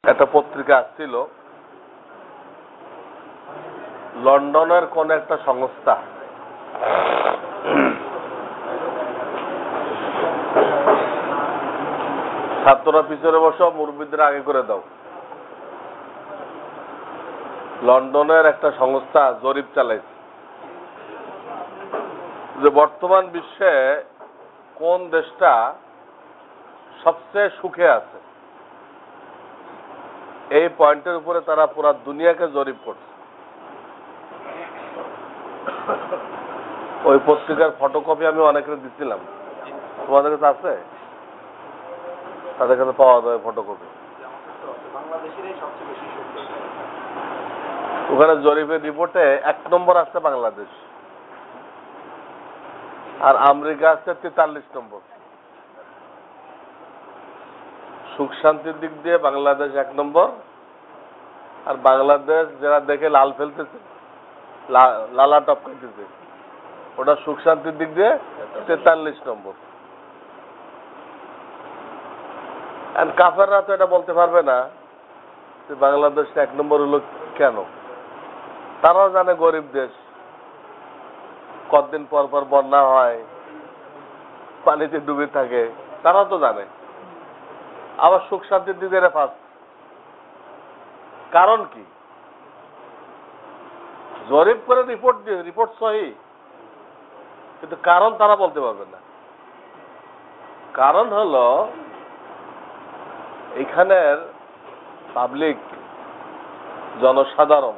একটা পত্রিকা আসছিল, লন্ডনের কোন একটা সংস্থা ছাত্ররা পিছনে বসো, মুরব্বীদের আগে করে দাও। লন্ডনের একটা সংস্থা জরিপ চালাইছে যে বর্তমান বিশ্বে কোন দেশটা সবচেয়ে সুখে আছে। এই পয়েন্টের উপরে তারা পুরা দুনিয়াকে জরিপ করছে। ওই পত্রিকার ফটোকপি আমি অনেকের দিচ্ছিলাম, তোমাদের কাছে আছে? তাদের কাছে পাওয়া যায় ফটোকপি। ওখানে জরিপের রিপোর্টে 1 নম্বর আসছে বাংলাদেশ, আর আমেরিকা আসছে 43 নম্বর। সুখ শান্তির দিক দিয়ে বাংলাদেশ 1 নম্বর, আর বাংলাদেশ যারা দেখে লাল ফেলতেছে, লালা টপকাইতেছে, ওটা সুখ শান্তির দিক দিয়ে 43 নম্বর। আর কাফেররা তো এটা বলতে পারবে না যে বাংলাদেশ 1 নম্বর হলো কেন। তারাও জানে গরিব দেশ, কতদিন পর পর বন্যা হয়, পানিতে ডুবে থাকে, তারাও তো জানে। আবার সুখ শান্তির দিকে এরা ফার্স্ট। কারণ কি? জরিপ করে রিপোর্ট দিয়ে, রিপোর্ট সহি, কিন্তু কারণ তারা বলতে পারবে না। কারণ হলো এখানের পাবলিক, জনসাধারণ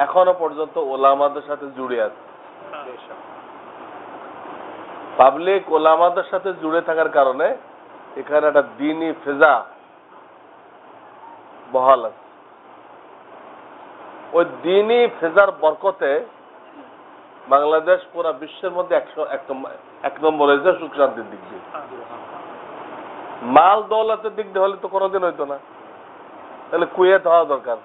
এখনো পর্যন্ত ওলামাদের সাথে জুড়ে আছে। পাবলিক ওলামাদের সাথে জুড়ে থাকার কারণে এখানে একটা দ্বীনি ফেজা বহাল আছে। ওই দ্বীনি ফেজার বরকতে বাংলাদেশ পুরা বিশ্বের মধ্যে 1 নম্বর হয়েছে সুখ শান্তির দিক দিয়ে। মাল দৌলতের দিক দিয়ে হলে তো কোনোদিন হইতো না। তাহলে কুয়েত হওয়া দরকার,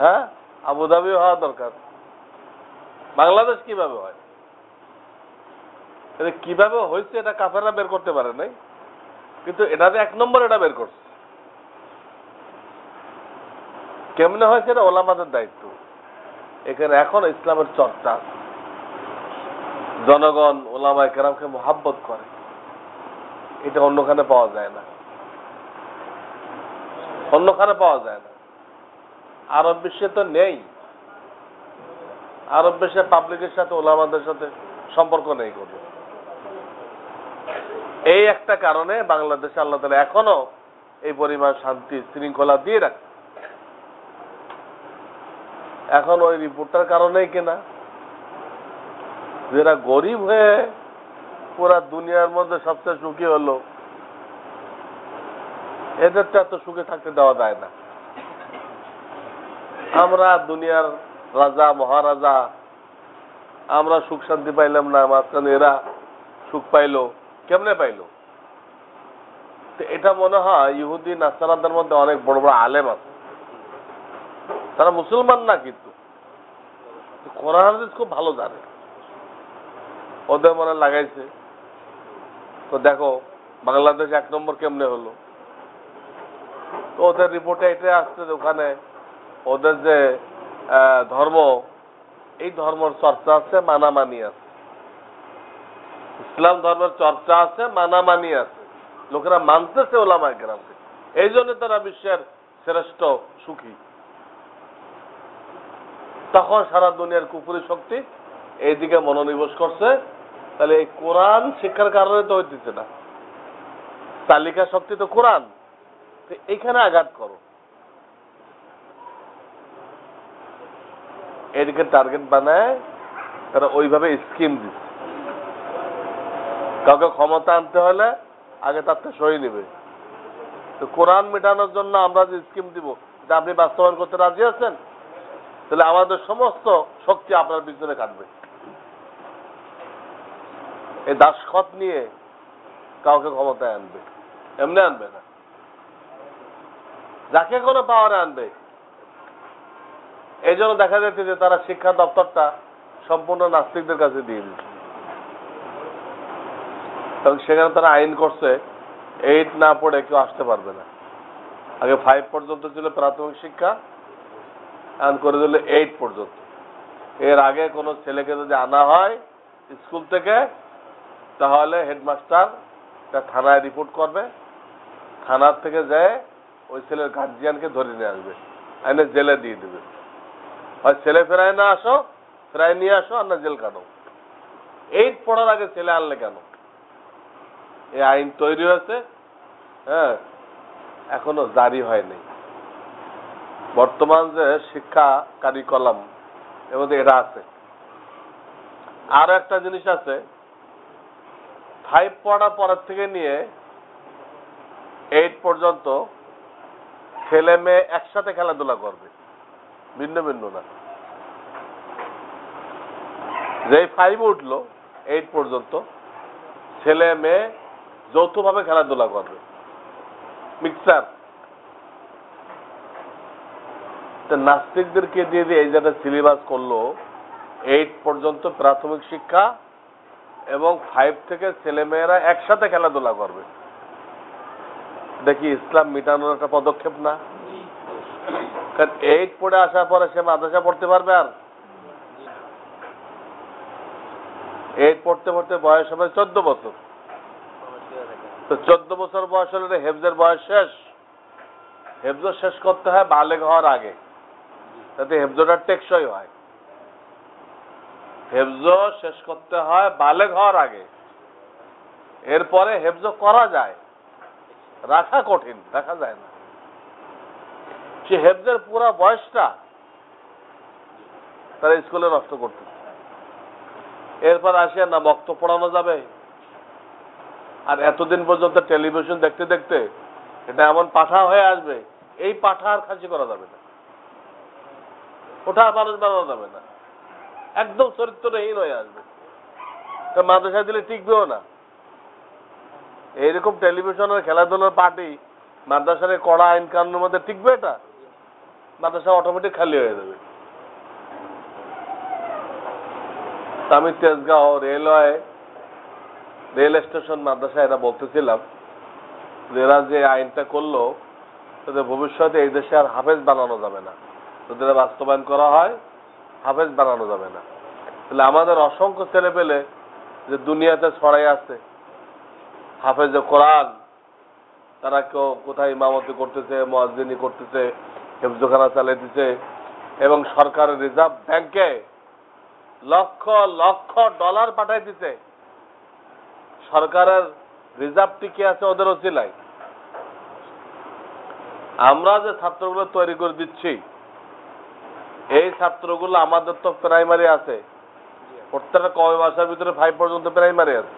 হ্যাঁ, আবুধাবি হওয়া দরকার। বাংলাদেশ কিভাবে হয়? কিভাবে হয়েছে এটা কাফেররা বের করতে পারে নাই, কিন্তু এটা 1 নম্বর এটা বের করছে। কেমনে হয়েছে এটা ওলামাদের দায়িত্ব। এখানে এখন ইসলামের চর্চা, জনগণ ওলামায়ে কেরামকে মোহাব্বত করে, এটা অন্যখানে পাওয়া যায় না, অন্যখানে পাওয়া যায় না। আরব বিশ্বে তো নেই। আরব বিশ্বে পাবলিকের সাথে ওলামাদের সাথে সম্পর্ক নেই কোনো। এই একটা কারণে বাংলাদেশে আল্লাহ তাআলা এখনো এই পরিমাণ শান্তি শৃঙ্খলা দিয়ে রাখে। এখন ওই রিপোর্টটার কারণেই কিনা যারা গরিব হয়ে পুরা দুনিয়ার মধ্যে সবচেয়ে সুখী হলো, এদেরটা এত সুখে থাকতে দেওয়া যায় না। আমরা দুনিয়ার রাজা মহারাজা, আমরা সুখ শান্তি পাইলাম না, মাঝখানে এরা সুখ পাইলো। কেমনে পাইলো? এটা মনে হয় ইহুদি নাসারাদের মধ্যে অনেক বড় বড় আলেম আছে, তারা মুসলমান না কিন্তু কোরআন হাদিস খুব ভালো জানে, ওদের মনে লাগাইছে। তো দেখো বাংলাদেশ 1 নম্বর কেমনে হলো। তো ওদের রিপোর্টে এটা আসছে যে ওখানে ওদের যে ধর্ম, এই ধর্মের চর্চা আছে, মানামানি আছে। ইসলাম ধর্মের চর্চা আছে, মানামানি আছে, লোকেরা মানতেছে ওলামায়ে কেরামকে। এই জন্য তারা বিশ্বের শ্রেষ্ঠ সুখী। তখন সারা দুনিয়ার কুফরি শক্তি এইদিকে মনোনিবেশ করছে। তাহলে এই কোরআন শিক্ষার কারণে তো হইতেছে না, তালিকা শক্তি তো কোরআন। এইখানে আঘাত করো, এদিকে টার্গেট বানায় তারা ওইভাবে স্কিম দিচ্ছে। কাউকে ক্ষমতা আনতে হলে আগে তার থেকে সই নেবে। তো কোরআন মেটানোর জন্য আমরা যে স্কিম দিব, এটা আপনি বাস্তবায়ন করতে রাজি আছেন? তাহলে আমাদের সমস্ত শক্তি আপনার পিছনে কাটবে। এই দাসখত নিয়ে কাউকে ক্ষমতায় আনবে, এমনি আনবে না। যাকে কোনো পাওয়ারে আনবে। এই জন্য দেখা যাচ্ছে যে তারা শিক্ষা দপ্তরটা সম্পূর্ণ নাস্তিকদের কাছে দিয়ে দিচ্ছে। কারণ সেখানে তারা আইন করছে 8 না পড়ে কেউ আসতে পারবে না। আগে 5 পর্যন্ত ছিল প্রাথমিক শিক্ষা, এখন করে দিল 8 পর্যন্ত। এর আগে কোনো ছেলেকে যদি আনা হয় স্কুল থেকে, তাহলে হেডমাস্টার থানায় রিপোর্ট করবে, থানার থেকে যায় ওই ছেলের গার্জিয়ানকে ধরে নিয়ে আসবে, এনে জেলে দিয়ে দেবে। হয় ছেলে ফেরায় না আসো, ফেরায় নিয়ে আসো, আর না জেল কাটো। 8 পড়ার আগে ছেলে আনলে কেন? এই আইন তৈরি হয়েছে, হ্যাঁ, এখনো জারি হয়নি। বর্তমান যে শিক্ষা কারিকুলাম এর মধ্যে এটা আছে। আরো একটা জিনিস আছে, 5 পড়ার পরের থেকে নিয়ে 8 পর্যন্ত ছেলে মেয়ে একসাথে খেলাধুলা করবে, ভিন্ন ভিন্ন না। যেই 5 উঠলো 8 পর্যন্ত ছেলে মেয়ে যৌথভাবে খেলাধুলা করবে, মিক্সার। নাস্তিকদেরকে দিয়ে দিয়ে এই যেটা সিলেবাস করলো, 8 পর্যন্ত প্রাথমিক শিক্ষা এবং 5 থেকে ছেলে মেয়েরা একসাথে খেলাধুলা করবে। দেখি ইসলাম মিটানোর একটা পদক্ষেপ না? কারণ 8 পড়ে আসার পরে সে মাদ্রাসা পড়তে পারবে? আর 8 পড়তে পড়তে বয়স হবে 14 বছর। তো 14 বছর বয়স হলে হেফজের বয়স শেষ। হেফজ শেষ করতে হয় বালেগ হওয়ার আগে, যাতে হেফজটা টেকসই হয়। হেফজ শেষ করতে হয় বালেগ হওয়ার আগে, এরপরে হেফজ করা যায়, রাখা কঠিন, রাখা যায় না। সে হেফজের পুরা বয়সটা তারা স্কুলে নষ্ট করতে। এরপর আসিয়া না বক্তব্য পড়ানো যাবে। আর এতদিন পর্যন্ত টেলিভিশন দেখতে দেখতে এটা এমন পাঠা হয়ে আসবে, এই পাঠা আর খাসি করা যাবে না, ওটা মানুষ বানানো যাবে না, একদম চরিত্রহীন হয়ে আসবে। মাদ্রাসায় দিলে টিকবেও না। এইরকম টেলিভিশনের খেলাধুলার পার্টি মাদ্রাসার কড়া আইন কানুনের মধ্যে টিকবে? এটা মাদ্রাসা অটোমেটিক খালি হয়ে যাবে। আমি তেজগাঁও রেল স্টেশন মাদ্রাসা এরা বলতেছিলাম যে এরা যে আইনটা করলো তাদের ভবিষ্যতে এই দেশে আর হাফেজ বানানো যাবে না। যদি এরা বাস্তবায়ন করা হয় হাফেজ বানানো যাবে না। তাহলে আমাদের অসংখ্য ছেলে পেলে যে দুনিয়াতে ছড়াই আছে হাফেজ কোরআন, তারা কেউ কোথায় ইমামতি করতেছে, মুয়াজ্জিনি করতেছে, হেফজখানা চালাইতেছে, এবং সরকারের রিজার্ভ ব্যাংকে লক্ষ লক্ষ ডলার পাঠাই দিতে। সরকারের রিজার্ভ টিকে আছে ওদের ওসিলায়। আমরা যে ছাত্রগুলো তৈরি করে দিচ্ছি, এই ছাত্রগুলো আমাদের তো প্রাইমারি আছে, প্রত্যেকটা কয় মাসের ভিতরে 5 পর্যন্ত প্রাইমারি আছে।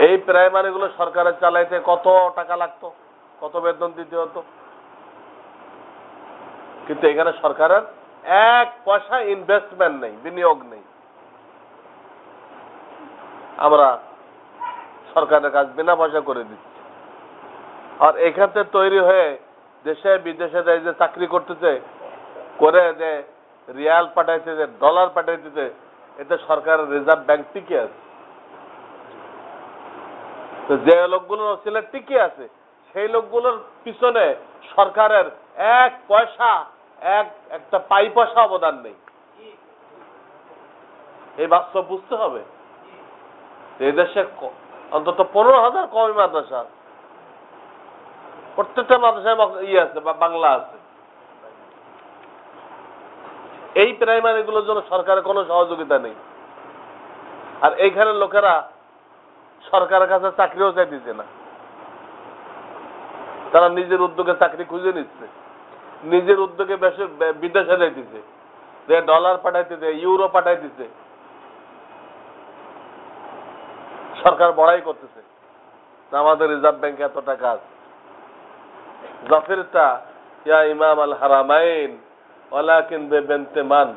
এই প্রাইমারি গুলো সরকারের চালাইতে কত টাকা লাগতো, কত বেতন দিতে হতো, কিন্তু এখানে সরকারের 1 পয়সা ইনভেস্টমেন্ট নেই, বিনিয়োগ নেই। আমরা সরকারের কাজ বিনা পয়সা করে দিচ্ছি। আর এখান থেকে তৈরি হয়ে দেশে বিদেশে যে চাকরি করতেছে, করে যে রিয়াল পাঠাইতেছে, ডলার পাঠাইতেছে, এতে সরকারের রিজার্ভ ব্যাংক টিকে আছে। তো যে লোকগুলোর ছিল টিকে আছে, সেই লোকগুলোর পিছনে সরকারের 1 পয়সা, একটা পাই পয়সা অবদান নেই। এই বাস্তব বুঝতে হবে। এই দেশে অন্তত 15,000 কওমি মাদ্রাসা, প্রত্যেকটা মাদ্রাসায় আছে বা বাংলা আছে। এই প্রাইমারি গুলোর জন্য সরকারের কোনো সহযোগিতা নেই। আর এইখানে লোকেরা সরকারের কাছে চাকরিও চাইতেছে না, তারা নিজের উদ্যোগে চাকরি খুঁজে নিচ্ছে, নিজের উদ্যোগে বিদেশে যাইতেছে, যে ডলার পাঠাইতেছে, ইউরো পাঠাইতেছে, সরকার বড়াই করতেছে আমাদের রিজার্ভ ব্যাংকে এত টাকা আছে। জাফিরটা ইয়া ইমাম আল হারামাইন ওয়ালাকিন বিবিনতে মান,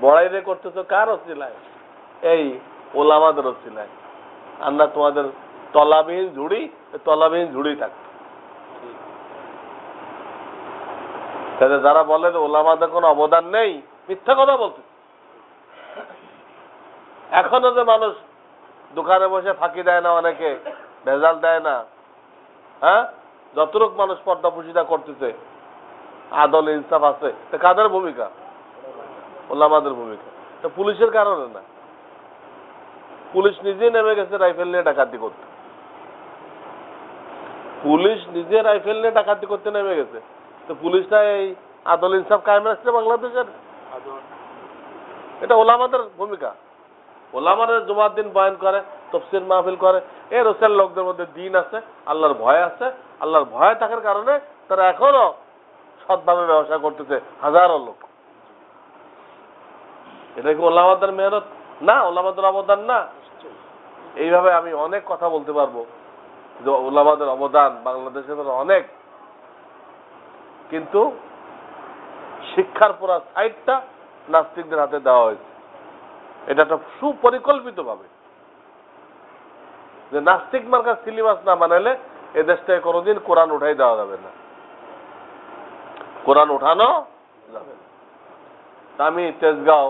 বড়াই রে করতেছো কার ওসিলায়? এই ওলামাদের ওসিলায়। আমরা তোমাদের তলাবিহীন ঝুড়ি থাকতো। তাহলে যারা বলে যে ওলামাদের কোনো অবদান নেই, মিথ্যা কথা বলতে। এখনো যে মানুষ দোকানে বসে ফাঁকি দেয় না, অনেকে ভেজাল দেয় না, হ্যাঁ, যতটুক মানুষ পর্দা পুশিদা করতেছে, আদল ইনসাফ আছে, কাদের ভূমিকা? ওলামাদের ভূমিকা। তো পুলিশের কারণে না, পুলিশ নিজে নেমে গেছে রাইফেল নিয়ে ডাকাতি করতে। পুলিশ নিজে রাইফেল নিয়ে ডাকাতি করতে নেমে গেছে। তো পুলিশটা এই আদল ইনসাফ কায়েম রাখছে বাংলাদেশের? এটা ওলামাদের ভূমিকা। ওলামাদের জুমার দিন বয়ান করে, তফসির মাহফিল করে, এর রসেল লোকদের মধ্যে দিন আছে, আল্লাহর ভয় আছে। আল্লাহর ভয় থাকার কারণে তারা এখনো সৎভাবে ব্যবসা করতেছে হাজারো লোক। এটা কি ওলামাদের মেহনত না? ওলামাদের অবদান না? এইভাবে আমি অনেক কথা বলতে পারবো যে ওলামাদের অবদান বাংলাদেশের অনেক, কিন্তু শিক্ষার পুরা সাইডটা নাস্তিকদের হাতে দেওয়া হয়েছে। এটা একটা সুপরিকল্পিত ভাবে, যে নাস্তিক মার্কা সিলেবাস না বানাইলে এ দেশটায় কোনোদিন কোরআন উঠাই দেওয়া যাবে না, কোরআন উঠানো যাবে না। আমি তেজগাঁও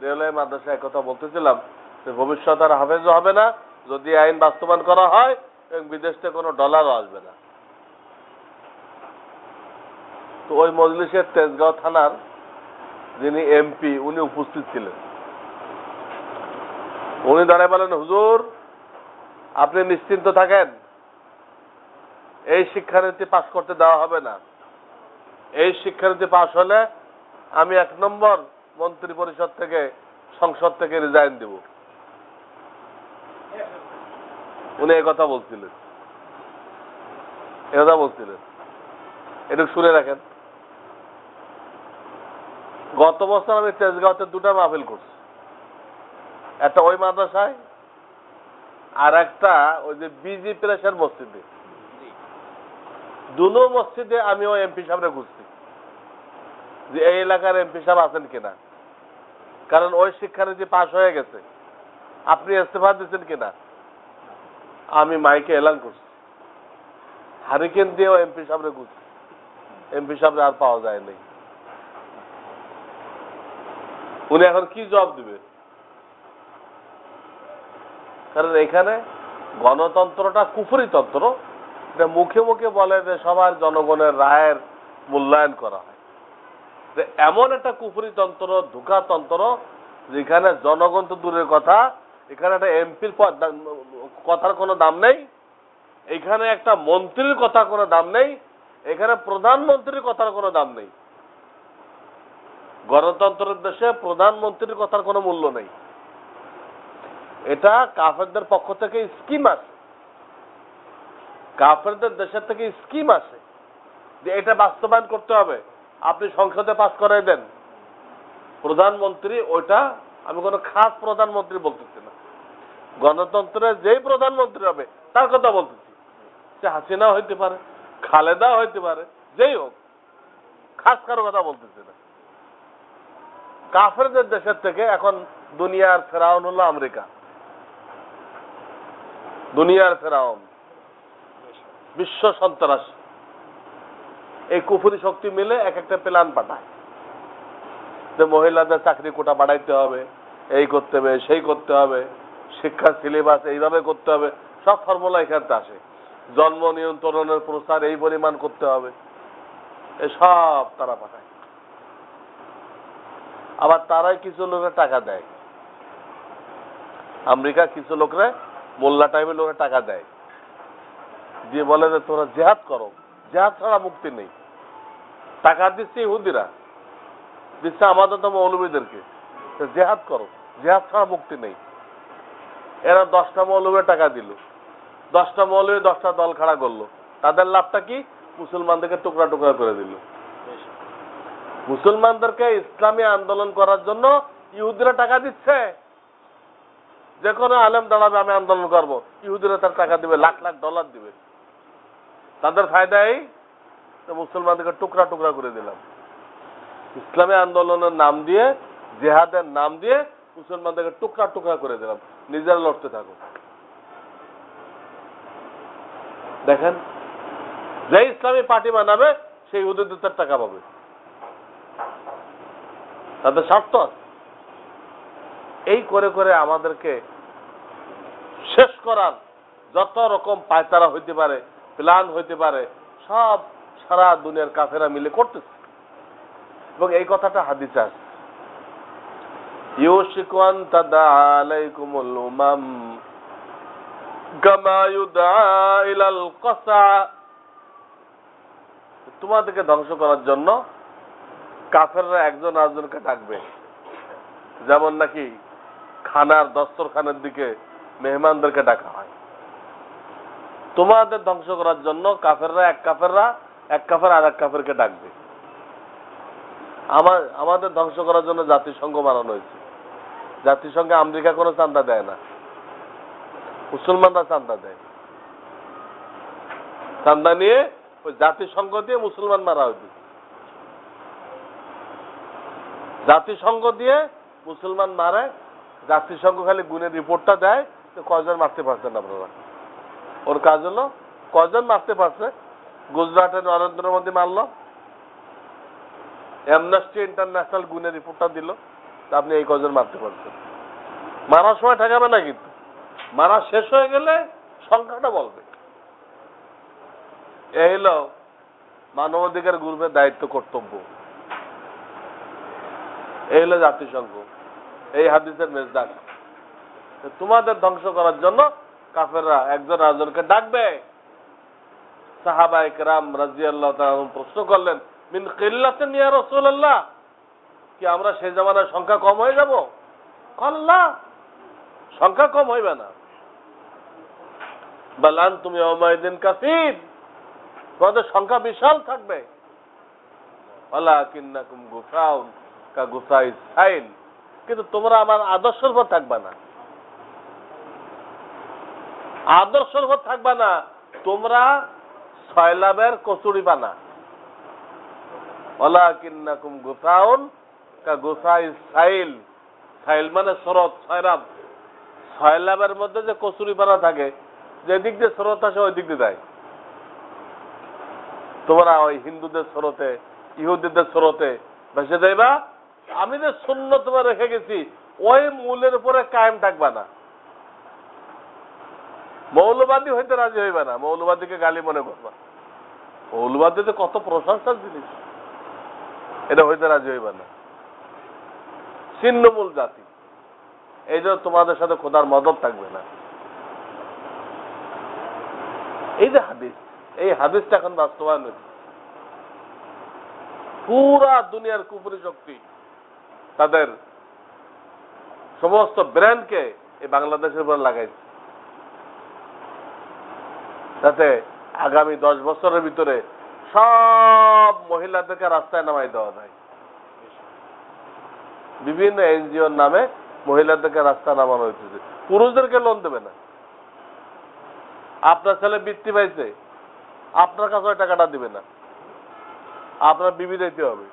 রেলওয়ে মাদ্রাসায় কথা বলতেছিলাম যে ভবিষ্যৎ আর হাফেজও হবে না যদি আইন বাস্তবায়ন করা হয়, এবং বিদেশ থেকে কোনো ডলারও আসবে না। তো ওই মজলিসের তেজগাঁও থানার যিনি এমপি উনি উপস্থিত ছিলেন। উনি দাঁড়ায় বলেন, হুজুর আপনি নিশ্চিন্ত থাকেন, এই শিক্ষানীতি পাশ করতে দেওয়া হবে না। এই শিক্ষানীতি পাশ হলে আমি 1 নম্বর মন্ত্রী পরিষদ থেকে, সংসদ থেকে রিজাইন দেব। উনি একথা বলছিলেন, একথা বলছিলেন। একটু শুনে রাখেন। গত বছর আমি তেজগাঁওতে 2টা মাহফিল করছি, একটা ওই মাদ্রাসায় আর একটা ওই যে বিজি প্রেসের মসজিদে। দুনো মসজিদে আমি ওই এমপি সাহেবরে খুঁজছি যে এই এলাকার এমপি সাহেব আছেন কিনা, কারণ ওই শিক্ষানীতি পাশ হয়ে গেছে, আপনি ইস্তফা দিচ্ছেন কিনা। আমি মাইকে এলান করছি, হারিকেন দিয়েও এমপি সাহেবরে খুঁজছি, এমপি সাহেবরে আর পাওয়া যায় নাই। উনি এখন কি জবাব দিবে? কারণ এখানে গণতন্ত্রটা কুফরি তন্ত্র। এটা মুখে মুখে বলে যে সবার জনগণের রায়ের মূল্যায়ন করা হয়, যে এমন একটা কুফরি তন্ত্র, ধোঁকা তন্ত্র, যেখানে জনগণ তো দূরের কথা, এখানে একটা এমপির কথার কোনো দাম নেই, এখানে একটা মন্ত্রীর কথার কোনো দাম নেই, এখানে প্রধানমন্ত্রীর কথার কোনো দাম নেই। গণতন্ত্রের দেশে প্রধানমন্ত্রীর কথার কোনো মূল্য নেই। এটা কাফেরদের পক্ষ থেকে স্কিম আছে, কাফেরদের দেশের থেকে স্কিম আছে যে এটা বাস্তবায়ন করতে হবে, আপনি সংসদে পাস করাই দেন। প্রধানমন্ত্রী ওইটা, আমি কোনো খাস প্রধানমন্ত্রী বলতেছি না, গণতন্ত্রের যেই প্রধানমন্ত্রী হবে তার কথা বলতেছি। সে হাসিনা হইতে পারে, খালেদা হইতে পারে, যেই হোক, খাস কারো কথা বলতেছি না। কাফেরদের দেশের থেকে এখন দুনিয়ার ফেরাউন হলো আমেরিকা, দুনিয়ার ফেরাউন, বিশ্ব সন্ত্রাস। এই কুফরি শক্তি মিলে এক একটা প্ল্যান পাঠায় যে মহিলাদের চাকরি কোটা বাড়াইতে হবে, এই করতে হবে, সেই করতে হবে, শিক্ষার সিলেবাস এইভাবে করতে হবে, সব ফর্মুলা এখানে আসে। জন্ম নিয়ন্ত্রণের প্রচার এই পরিমাণ করতে হবে, এসব তারা পাঠায়। আবার তারাই কিছু লোকের টাকা দেয়, আমেরিকা কিছু লোকরা মোল্লা টাইপের লোকের টাকা দেয়, দিয়ে বলে যে তোরা জেহাদ করো, জেহাদ ছাড়া মুক্তি নেই। টাকা দিচ্ছে ইহুদিরা, দিচ্ছে আমাদের তো মৌলবীদেরকে, জেহাদ করো, জেহাদ ছাড়া মুক্তি নেই। এরা 10টা মৌলবীর টাকা দিল, 10টা মৌলবী 10টা দল খাড়া করলো, তাদের লাভটা কি? মুসলমানদেরকে টুকরা টুকরা করে দিল। মুসলমানদেরকে ইসলামী আন্দোলন করার জন্য ইহুদিরা টাকা দিচ্ছে। যে কোনো আলেম দাঁড়াবে আমি আন্দোলন করবো, ইহুদিরা তার টাকা দিবে, লাখ লাখ ডলার দিবে। তাদের ফায়দা এই মুসলমানদেরকে টুকরা টুকরা করে দিলাম। ইসলামী আন্দোলনের নাম দিয়ে, জেহাদের নাম দিয়ে মুসলমানদেরকে টুকরা টুকরা করে দিলাম, নিজেরা লড়তে থাকো। দেখেন, যে ইসলামী পার্টি বানাবে সেই ইহুদিদের তার টাকা পাবে, তাদের স্বার্থ আছে। এই করে করে আমাদেরকে শেষ করার যত রকম পায়তারা হইতে পারে প্ল্যান হইতে পারে, সব সারা দুনিয়ার কাফেরা মিলে করতেছে। এবং এই কথাটা হাদিসে আছে, ইউশিকু আন তাদা আলাইকুমুল উমাম কামা ইউদা ইলাল কাসা, তোমাদেরকে ধ্বংস করার জন্য কাফেররা একজন আরেকজনকে ডাকবে, যেমন নাকি খানার দস্তরখানের দিকে মেহমানদেরকে ডাকা হয়। তোমাদের ধ্বংস করার জন্য কাফেররা এক কাফের আর এক কাফেরকে ডাকবে। আমাদের ধ্বংস করার জন্য জাতিসংঘ বানানো হয়েছে। জাতিসংঘে আমেরিকা কোনো চান্দা দেয় না, মুসলমানরা চান্দা দেয়। চান্দা নিয়ে ওই জাতিসংঘ দিয়ে মুসলমান মারা হয়েছে। জাতিসংঘ দিয়ে মুসলমান মারে, জাতিসংঘ খালি গুণের রিপোর্টটা দেয় যে কয়জন মারতে পারছেন আপনারা। ওর কাজ হলো কয়জন মারতে পারছে। গুজরাটের নরেন্দ্র মোদী মারল, অ্যামনেস্টি ইন্টারন্যাশনাল গুণের রিপোর্টটা দিল, আপনি এই কয়জন মারতে পারছেন। মারার সময় ঠেকাবে না, কিন্তু মারা শেষ হয়ে গেলে সংখ্যাটা বলবে। এই হলো মানবাধিকার গ্রুপের দায়িত্ব, কর্তব্য। এই হলো জাতিসংঘ, এই হাদিসের মেজদাক। তোমাদের ধ্বংস করার জন্য কাফেররা একজন আরেকজনকে ডাকবে। সাহাবায়ে কেরাম রাদিয়াল্লাহু তাআলা প্রশ্ন করলেন, মিন কিল্লাতিন ইয়া রাসূলুল্লাহ, কি আমরা সেই জামানায় সংখ্যা কম হয়ে যাব? আল্লাহ, সংখ্যা কম হইবে না। বাল আনতুম ইয়াওমাইদিন কাসীর, তোমাদের সংখ্যা বিশাল থাকবে। ওয়ালাকিন্নাকুম গুসাউন কা গুসাইস সাইল, কিন্তু তোমরা আমার আদর্শের উপর থাকবা না। আদর্শের উপর থাকবা না, তোমরা সয়লাবের কচুরি বানা। ওয়ালাকিন্নাকুম গুসাউন কা গুসাইস সাইল, সাইল মানে স্রোত, সয়লাব। সয়লাবের মধ্যে যে কচুরি পানা থাকে, যেদিক দিয়ে স্রোত আসে ওই দিক দিয়ে যায়। তোমরা ওই হিন্দুদের স্রোতে, ইহুদিদের স্রোতে ভেসে যাইবা। আমি যে সুন্নত তোমার রেখে গেছি ওই মূলের উপরে কায়েম থাকবা না। মৌলবাদী হইতে রাজি হইবে না, মৌলবাদীকে গালি মনে করবা। মৌলবাদী তো কত প্রশংসার জিনিস, এটা হইতে রাজি হইবে না। ছিন্নমূল জাতি, এই জন্য তোমাদের সাথে খোদার মদদ থাকবে না। এই যে হাদিস, এই হাদিসটা এখন বাস্তবায়ন হয়েছে। পুরা দুনিয়ার কুফরি শক্তি তাদের সমস্ত ব্র্যান্ডকে এই বাংলাদেশের উপর লাগাইছে, যাতে আগামী 10 বছরের ভিতরে সব মহিলাদেরকে রাস্তায় নামাই দেওয়া যায়। বিভিন্ন এনজিওর নামে মহিলাদেরকে রাস্তায় নামানো হয়েছে। পুরুষদেরকে লোন দেবে না। আপনার ছেলে বৃত্তি পাইছে, আপনার কাছে ওই টাকাটা দিবে না, আপনার বিবি দিতে হবে।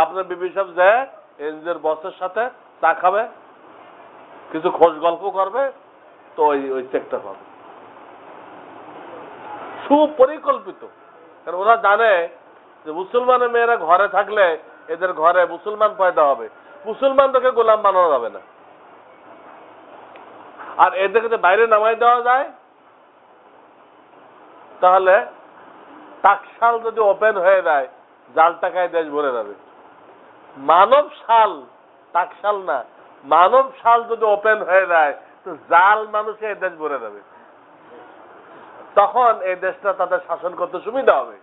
আপনার বিবি সব যায় এনজিওর বসের সাথে চা খাবে, কিছু খোঁজ গল্প করবে, তো ওই চেকটা পাবে। সুপরিকল্পিত, কারণ ওরা জানে যে মুসলমানের মেয়েরা ঘরে থাকলে এদের ঘরে মুসলমান পয়দা হবে, মুসলমানদেরকে গোলাম বানানো যাবে না। আর এদেরকে যদি বাইরে নামাই দেওয়া যায়, তাহলে টাকশাল যদি ওপেন হয়ে যায়, জাল টাকায় দেশ ভরে যাবে। মানব শাল, টাকশাল না, মানব শাল যদি ওপেন হয়ে যায়, তো জাল মানুষে এই দেশ ভরে যাবে। তখন এই দেশটা তাদের শাসন করতে সুবিধা হবে।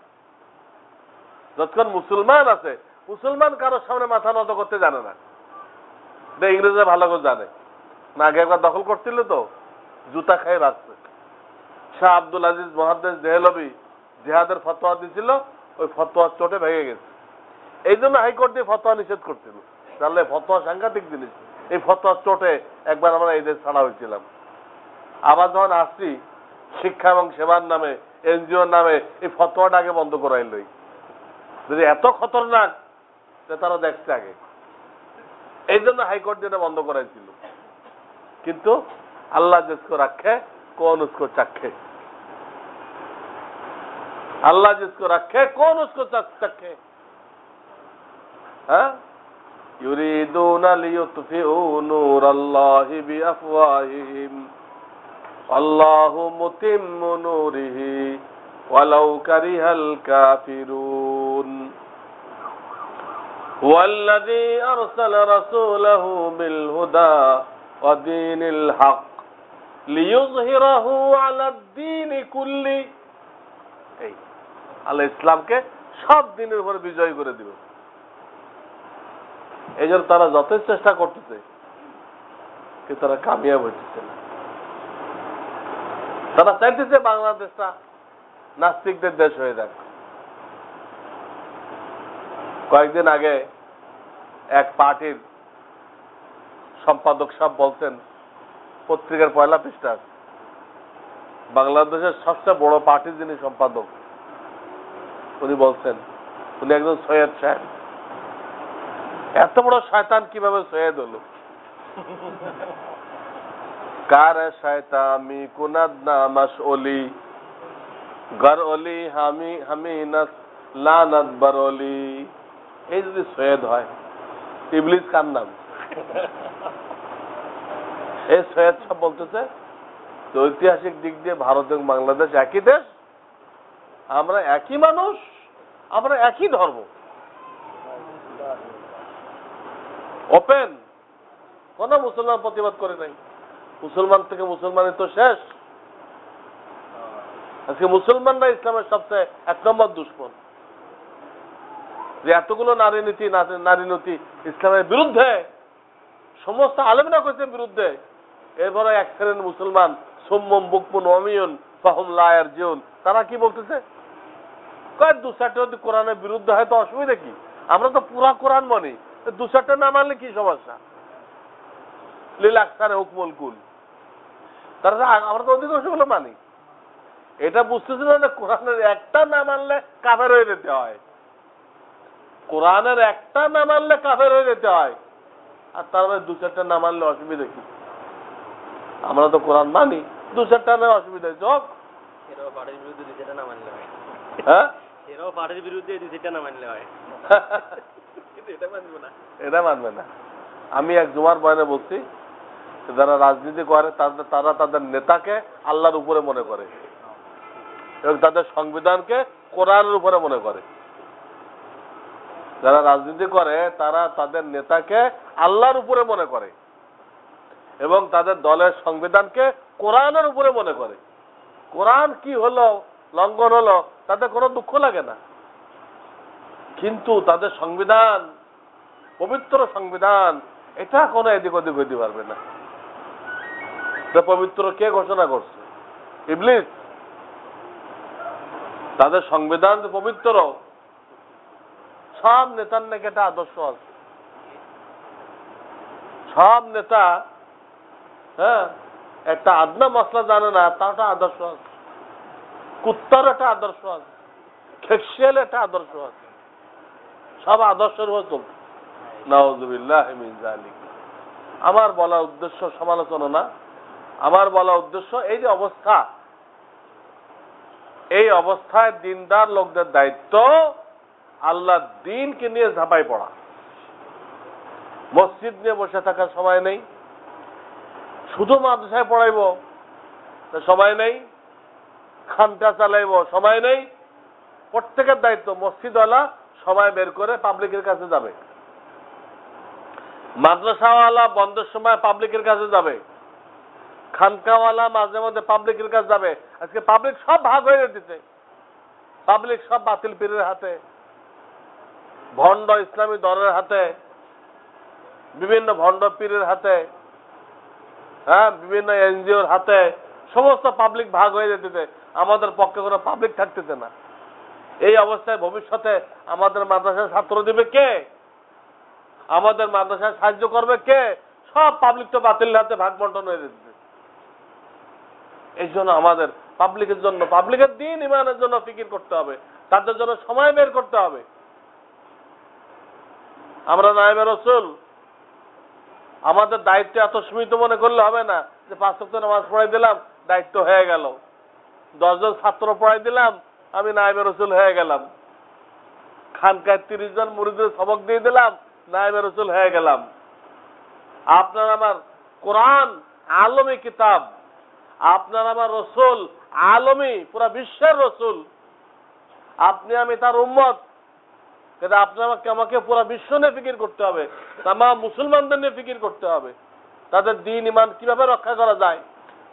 যতক্ষণ মুসলমান আছে, মুসলমান কারোর সামনে মাথা নত করতে জানে না। ইংরেজরা ভালো করে জানে না, আগে একবার দখল করছিল তো জুতা খেয়ে রাখছে। শাহ আব্দুল আজিজ মুহাদ্দিস দেহলভি জিহাদের ফতোয়া দিয়েছিল, ওই ফতোয়ার চোটে ভেঙে গেছে। এই জন্য হাইকোর্ট দিয়ে ফতোয়া নিষেধ করছিল। তাহলে ফতোয়া সাংঘাতিক জিনিস। এই ফতোয়ার চোটে একবার আমরা এই দেশ ছাড়া হয়েছিলাম। আবার যখন আসছি শিক্ষা এবং সেবার নামে, এনজিওর নামে, এই ফতোয়াটা আগে বন্ধ করাইলই। যদি এত খতরনাক তারা দেখছে আগে, এই জন্য হাইকোর্ট দিয়ে বন্ধ করাইছিল। কিন্তু আল্লাহ জিসকো রাখে কোন উসকো চাক্ষে, আল্লাহ জিসকো রাখে কোন উসকো চাক্ষে। হ্যাঁ, ইউরিদুনা লিইউতফিউ নূরাল্লাহি বিআফওয়াহিহিম আল্লাহু মুতিম্মু নূরিহি ওয়ালাউ কারিহাল কাফিরুন ওয়াল্লাযী আরসালা রাসূলাহু বিল হুদা ওয়া দীনিল হক লিইয়ুযহিরাহু আলাদ-দীনি কুল্লি। এই আল্লাহ ইসলামকে সব দিনের উপর বিজয় করে দিবে। এই জন্য তারা যথেষ্ট চেষ্টা করতেছে, কিন্তু তারা কামিয়াব হইতেছে না। তারা চাইতেছে বাংলাদেশটা নাস্তিকদের দেশ হয়ে যাক। কয়েকদিন আগে এক পার্টির সম্পাদক সাহেব বলছেন, পত্রিকার পয়লা পৃষ্ঠা, বাংলাদেশের সবচেয়ে বড় পার্টির যিনি সম্পাদক, উনি বলছেন, উনি একজন সৈয়দ সাহেব। এত বড় শয়তান কিভাবে সৈয়দ হলো? কার শয়তামি কুনাদ নামাস অলি গর অলি হামি নাস লানাত বারলি। এই যদি সৈয়দ হয়, ইবলিস কার নাম? এই সৈয়দ সাহেব বলতেছে ঐতিহাসিক দিক দিয়ে ভারত এবং বাংলাদেশ একই দেশ, আমরা একই মানুষ, আমরা একই ধর্ম। ওপেন, কোন মুসলমান প্রতিবাদ করে নাই। মুসলমান থেকে মুসলমানের তো শেষ। আজকে মুসলমানরা ইসলামের সবচেয়ে 1 নম্বর দুশ্মন। যে এতগুলো নারী নীতি ইসলামের বিরুদ্ধে, সমস্ত আলেমরা করেছেন বিরুদ্ধে, এরপরে এক শ্রেণীর মুসলমান সুম্মুম বুকমুন ওয়ামিয়ুন ফাহুম লা ইয়ারজিউন, তারা কি বলতেছে? কয় 2-4টা যদি কোরআনের বিরুদ্ধে হয় তো অসুবিধা কি? আমরা তো পুরা কোরআন মানি, 2-4টা না মানলে কি সমস্যা? লিল আকসারে হুকমুল কুল। তারা আমরা তো অধিকাংশগুলো মানি। এটা বুঝতেছিল না কোরআনের একটা না মানলে কাফের হয়ে যেতে হয়। কোরআনের একটা না মানলে কাফের হয়ে যেতে হয়, আর তারপরে 2-4টা না মানলে অসুবিধা কি? আমরা তো কোরআন মানি, 2-4টা না অসুবিধা হোক। হ্যাঁ, এটা মানবে না। আমি এক জুমার বয়ানে বলছি, যারা রাজনীতি করে তারা তাদের নেতাকে আল্লাহর উপরে মনে করে এবং তাদের সংবিধানকে কোরআনের উপরে মনে করে। যারা রাজনীতি করে তারা তাদের নেতাকে আল্লাহর উপরে মনে করে এবং তাদের দলের সংবিধানকে কোরআনের উপরে মনে করে। কোরআন কি হলো, লঙ্ঘন হলো, তাদের কোনো দুঃখ লাগে না, কিন্তু তাদের সংবিধান, পবিত্র সংবিধান, এটা কোনো এদিক ওদিক হইতে পারবে না। পবিত্র কে ঘোষণা করছে? ইবলিস। তাদের সংবিধান পবিত্র। সব নেতার নাকি একটা আদর্শ আছে। সব নেতা একটা আদনা মশলা জানে না, তার একটা আদর্শ আছে। কুত্তার একটা আদর্শ আছে, খেকশিয়াল একটা আদর্শ আছে। সব আদর্শের হতো। নাউযুবিল্লাহ মিন যালিক। আমার বলা উদ্দেশ্য সমালোচনা না, আমার বলা উদ্দেশ্য এই যে অবস্থা, এই অবস্থায় দিনদার লোকদের দায়িত্ব আল্লাহর দ্বীনকে নিয়ে ঝাঁপাই পড়া। মসজিদ নিয়ে বসে থাকার সময় নেই, শুধু মাদ্রাসায় পড়াইব সময় নেই, খানকা চালাইব সময় নেই। প্রত্যেকের দায়িত্ব মসজিদওয়ালা সময় বের করে পাবলিকের কাছে যাবে, মাদ্রাসাওয়ালা বন্ধের সময় পাবলিকের কাছে যাবে, খানকাওয়ালা মাঝে মধ্যে পাবলিকের কাছে যাবে। আজকে পাবলিক সব ভাগ হয়ে যেতেছে, পাবলিক সব বাতিল পীরের হাতে, ভণ্ড ইসলামী দলের হাতে, বিভিন্ন ভণ্ড পীরের হাতে, বিভিন্ন এনজিওর হাতে, সমস্ত পাবলিক ভাগ হয়ে যেতেছে। আমাদের পক্ষে কোনো পাবলিক থাকতেছে না। এই অবস্থায় ভবিষ্যতে আমাদের মাদ্রাসায় ছাত্র দিবে কে? আমাদের মাদ্রাসায় সাহায্য করবে কে? সব পাবলিক তো বাতিল হাতে ভাগ বন্টন হয়ে যেতেছে। এই জন্য আমাদের পাবলিকের জন্য, পাবলিকের দিন ইমানের জন্য ফিকির করতে হবে, তাদের জন্য সময় বের করতে হবে। আমরা নায়েবে রাসূল, আমাদের দায়িত্ব এত সীমিত মনে করলে হবে না যে 5 ওয়াক্ত নামাজ পড়াই দিলাম, দায়িত্ব হয়ে গেল। 10 জন ছাত্র পড়াই দিলাম, আমি নায়েবে রাসূল হয়ে গেলাম। খানকায় 30 জন মুরিদের সবক দিয়ে দিলাম, নায়েবে রাসূল হয়ে গেলাম। আপনার আমার কোরআন আলমী কিতাব, আপনার আমার রসুল আলমী, পুরা বিশ্বের রসুল, আপনি আমি তার উম্মত। কিন্তু আপনি আমাকে পুরা বিশ্ব নিয়ে ফিকির করতে হবে, তামাম মুসলমানদের নিয়ে ফিকির করতে হবে, তাদের দ্বীন ঈমান কিভাবে রক্ষা করা যায়,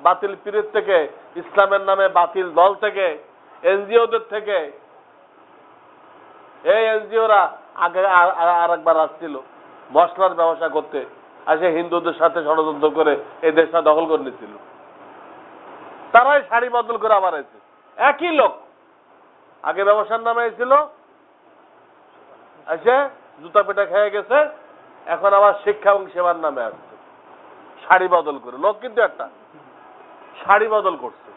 বাতিল পীরের থেকে, ইসলামের নামে বাতিল দল থেকে, এনজিওদের থেকে। এই এনজিওরা আগে আরেকবার আসছিল মশলার ব্যবসা করতে, আর সে হিন্দুদের সাথে ষড়যন্ত্র করে এই দেশটা দখল করে নিচ্ছিল। তারাই শাড়ি বদল করে আবার এসেছে, একই লোক। আগে ব্যবসার নামে এসেছিল, এসে জুতা পেটা খেয়ে গেছে, এখন আবার শিক্ষা এবং সেবার নামে আসছে শাড়ি বদল করে। লোক কিন্তু একটা শাড়ি বদল করছে।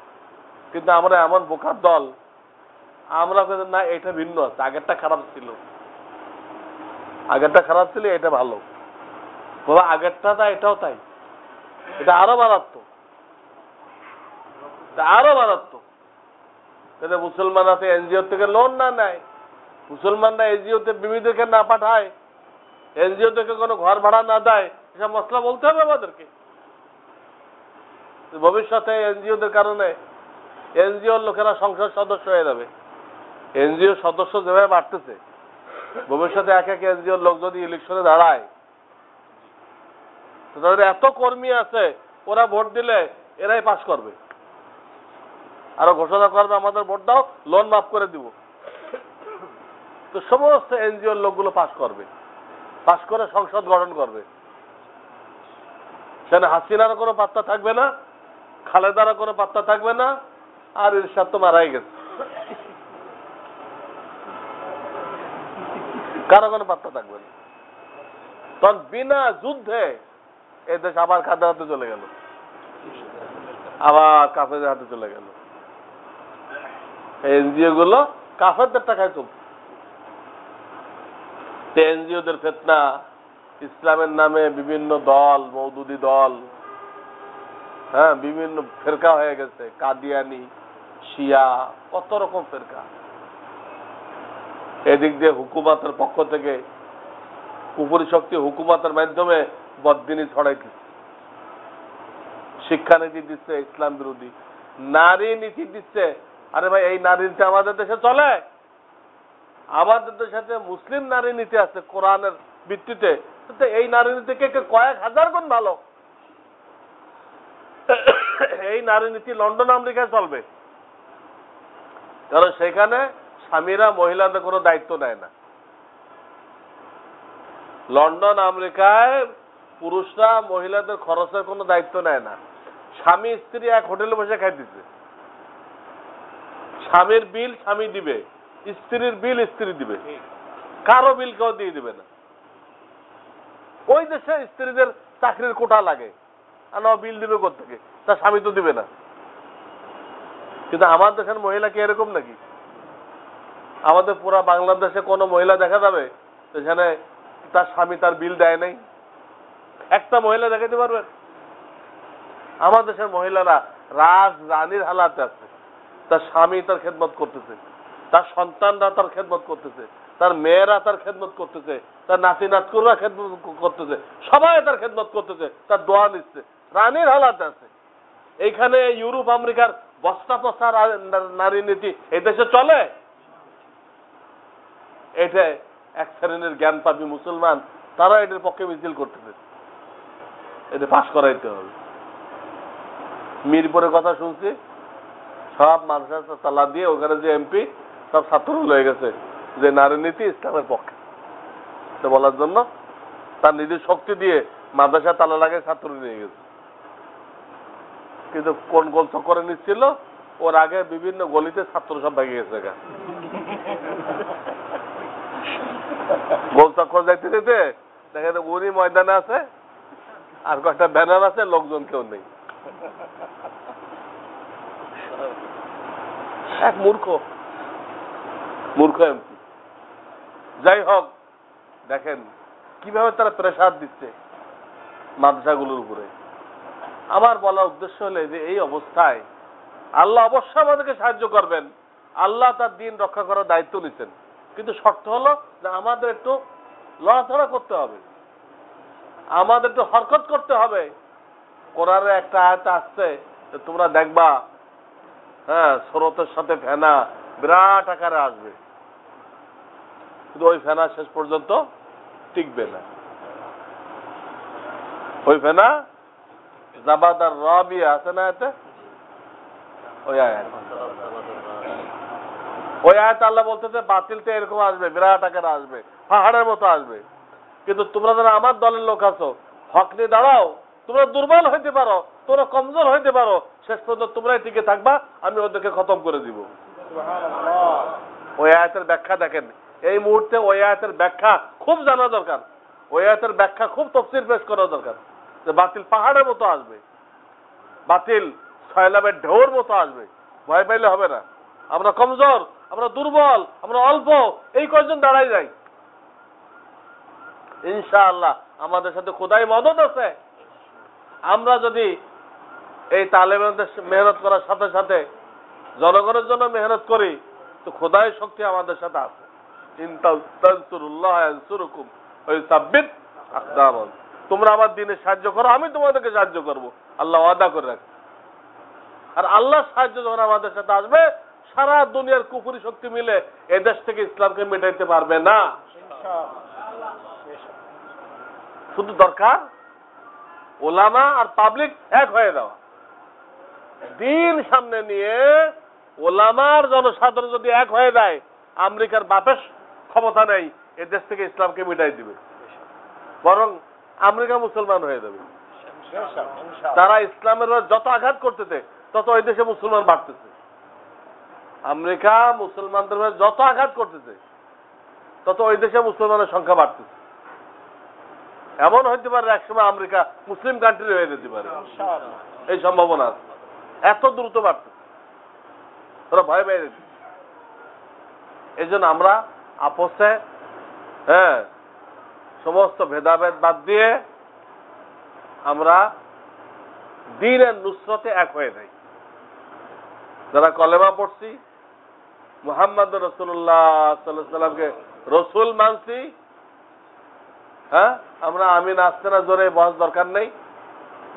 কিন্তু আমরা এমন বোকার দল, আমরা না এটা ভিন্ন আছে, আগেরটা খারাপ ছিল, আগেরটা খারাপ ছিল, এটা ভালো। বাবা আগেরটা তাই, এটাও তাই, এটা আরো মারাত্মক, আরো মারাত্মক। তাহলে মুসলমান আছে এনজিও থেকে লোন না নেয়, মুসলমানরা এনজিওতে বিবিদেরকে না পাঠায়, এনজিও থেকে কোনো ঘর ভাড়া না দেয়, এসব মশলা বলতে হবে আমাদেরকে। ভবিষ্যতে এনজিওদের কারণে এনজিওর লোকেরা সংসদ সদস্য হয়ে যাবে। এনজিও সদস্য যেভাবে বাড়তেছে, ভবিষ্যতে এক এক এনজিওর লোক যদি ইলেকশনে দাঁড়ায়, তাদের এত কর্মী আছে, ওরা ভোট দিলে এরাই পাস করবে, আরো ঘোষণা করবে আমাদের ভোট দাও, লোন মাফ করে দিব। তো সমস্ত এনজিওর লোকগুলো পাস করবে, পাস করে সংসদ গঠন করবে। সেখানে হাসিনারও কোনো পাত্তা থাকবে না, খালেদারও কোনো পাত্তা থাকবে না, আর ইরশাদ তো মারাই গেছে, কারো কোনো পাত্তা থাকবে না। তখন বিনা যুদ্ধে এই দেশ আবার কাদের হাতে চলে গেল, আবার কাফেরদের হাতে চলে গেল। এনজিও গুলো কাফেরদের টাকায় চলছে। এনজিওদের ফিতনা, ইসলামের নামে বিভিন্ন দল, মওদুদি দল, হ্যাঁ, বিভিন্ন ফেরকা হয়ে গেছে, কাদিয়ানি, শিয়া, কত রকম ফেরকা। এদিক দিয়ে হুকুমাতের পক্ষ থেকে উপরি শক্তি হুকুমাতের মাধ্যমে বদদিনী ছড়াইতেছে, শিক্ষানীতি দিচ্ছে ইসলাম বিরোধী, নারী নীতি দিচ্ছে। আরে ভাই, এই নারী নীতি আমাদের দেশে চলে? আমাদের দেশে মুসলিম নারী নীতি আছে কোরআনের ভিত্তিতে, এই নারী নীতি কয়েক হাজার গুণ ভালো। এই নারী নীতি লন্ডন আমেরিকায় চলবে, কারণ সেখানে স্বামীরা মহিলাদের কোনো দায়িত্ব নেয় না। লন্ডন আমেরিকায় পুরুষরা মহিলাদের খরচের কোনো দায়িত্ব নেয় না। স্বামী স্ত্রী এক হোটেলে বসে খাইতেছে, স্বামীর বিল স্বামী দিবে, স্ত্রীর বিল স্ত্রী দিবে, কারো বিল কেউ দিয়ে দিবে না। ওই দেশে স্ত্রীদের চাকরির কোটা লাগে, আর বিল দিবে কোথেকে? তার স্বামী তো দিবে না। কিন্তু আমার দেশের মহিলা কি এরকম নাকি? আমাদের পুরা বাংলাদেশে কোনো মহিলা দেখা যাবে যেখানে তার স্বামী তার বিল দেয় নাই? একটা মহিলা দেখাতে পারবেন? আমার দেশের মহিলারা রাজ রানীর হালাতে আছে, তার স্বামী তার খেদমত করতেছে, তার সন্তানরা তার খেদমত করতেছে, তার মেয়েরা তার খেদমত করতেছে, তার নাতি নাতকুররা খেদমত করতেছে, সবাই তার খেদমত করতেছে, তার দোয়া নিচ্ছে, রানীর হালাতে আছে। এইখানে ইউরোপ আমেরিকার বস্তা পস্তা নারী নীতি এই দেশে চলে? এটা এক শ্রেণীর জ্ঞান পাবি মুসলমান, তারা এটার পক্ষে মিছিল করতেছে, এটা পাশ করাইতে হবে। মিরপুরের কথা শুনছি, সব মাদ্রাসা তালা দিয়ে ওখানে যে এমপি সব ছাত্র হয়ে গেছে যে নারী নীতি ইসলামের পক্ষে বলার জন্য, তার নিজের শক্তি দিয়ে মাদ্রাসা তালা লাগে ছাত্র নিয়ে গেছে। কিন্তু কোন গোল চক্করে নিচ্ছিল, ওর আগে বিভিন্ন গলিতে ছাত্র সব ভেঙে গেছে। গোল চক্কর যাইতে যেতে দেখা যায় উনি ময়দানে আছে, আর কয়েকটা ব্যানার আছে, লোকজন কেউ নেই। এক মূর্খ মূর্খ এমপি। যাই হোক, দেখেন কিভাবে তারা প্রেসার দিচ্ছে মাদ্রাসাগুলোর উপরে। আমার বলার উদ্দেশ্য হলে যে এই অবস্থায় আল্লাহ অবশ্যই আমাদেরকে সাহায্য করবেন, আল্লাহ তার দিন রক্ষা করার দায়িত্ব নিচ্ছেন, কিন্তু শর্ত হলো যে আমাদের একটু লড়াচড়া করতে হবে, আমাদের একটু হরকত করতে হবে। কোরআনে একটা আয়াত আসছে, তোমরা দেখবা, হ্যাঁ, স্রোতের সাথে ফেনা বিরাট আকারে আসবে, কিন্তু ওই ফেনা শেষ পর্যন্ত টিকবে না। ওই ফেনা জাবাদার রাবিয়া আছে না এতে, ওই আয়াত আল্লাহ বলতেছে বাতিলটা এরকম আসবে, বিরাট আকারে আসবে, পাহাড়ের মতো আসবে। কিন্তু তোমরা যারা আমার দলের লোক আছো, হক নিয়ে দাঁড়াও। তোমরা দুর্বল হইতে পারো, তোমরা কমজোর হইতে পারো, শেষ পর্যন্ত তোমরাই টিকে থাকবা, আমি ওদেরকে খতম করে দিব। ওই আয়াতের ব্যাখ্যা দেখেন, এই মুহূর্তে ওই আয়াতের ব্যাখ্যা খুব জানা দরকার, ওই আয়াতের ব্যাখ্যা খুব তফসির পেশ করা দরকার। যে বাতিল পাহাড়ের মতো আসবে, বাতিল সয়লাবের ঢেউর মতো আসবে, ভয় পাইলে হবে না। আমরা কমজোর, আমরা দুর্বল, আমরা অল্প, এই কয়েকজন দাঁড়াই যাই। ইনশাআল্লাহ আমাদের সাথে খোদাই মদত আছে। আমরা যদি এই তালেবানদের মেহনত করার সাথে সাথে জনগণের জন্য মেহনত করি, তো খোদাই শক্তি আমাদের সাথে আছে। তোমরা আমার দিনে সাহায্য করো, আমি তোমাদেরকে সাহায্য করবো, আল্লাহ ওয়াদা করে রাখে। আর আল্লাহ সাহায্য যখন আমাদের সাথে আসবে, সারা দুনিয়ার কুফরি শক্তি মিলে এদেশ থেকে ইসলামকে মেটাইতে পারবে না। শুধু দরকার ওলামা আর পাবলিক এক হয়ে যাওয়া। দিন সামনে নিয়ে ওলামার জনসাধারণ যদি এক হয়ে যায়, আমেরিকার বাপের ক্ষমতা নেই এ দেশ থেকে ইসলামকে মিটাই দিবে, বরং আমেরিকা মুসলমান হয়ে যাবে। তারা ইসলামের যত আঘাত করতেছে তত ওই দেশে মুসলমান বাড়তেছে। আমেরিকা মুসলমানদের যত আঘাত করতেছে তত ওই দেশে মুসলমানের সংখ্যা বাড়তেছে। এমন হইতে পারে একসময় আমেরিকা মুসলিম কান্ট্রি হয়ে যেতে পারে, এই সম্ভাবনা আছে। এত দ্রুত বাড়তেছে, ওরা ভয় পেয়ে যেতে। এই জন্য আমরা আপসে, হ্যাঁ, সমস্ত ভেদাভেদ বাদ দিয়ে আমরা দ্বীনের নুসরতে এক হয়ে যাই। যারা কলেমা পড়ছি, মুহাম্মদ রাসূলুল্লাহ সাল্লাল্লাহু আলাইহি ওয়াসাল্লামকে রসুল মানছি, হ্যাঁ, আমরা আমিন আসতে না জোরে বহস দরকার নেই,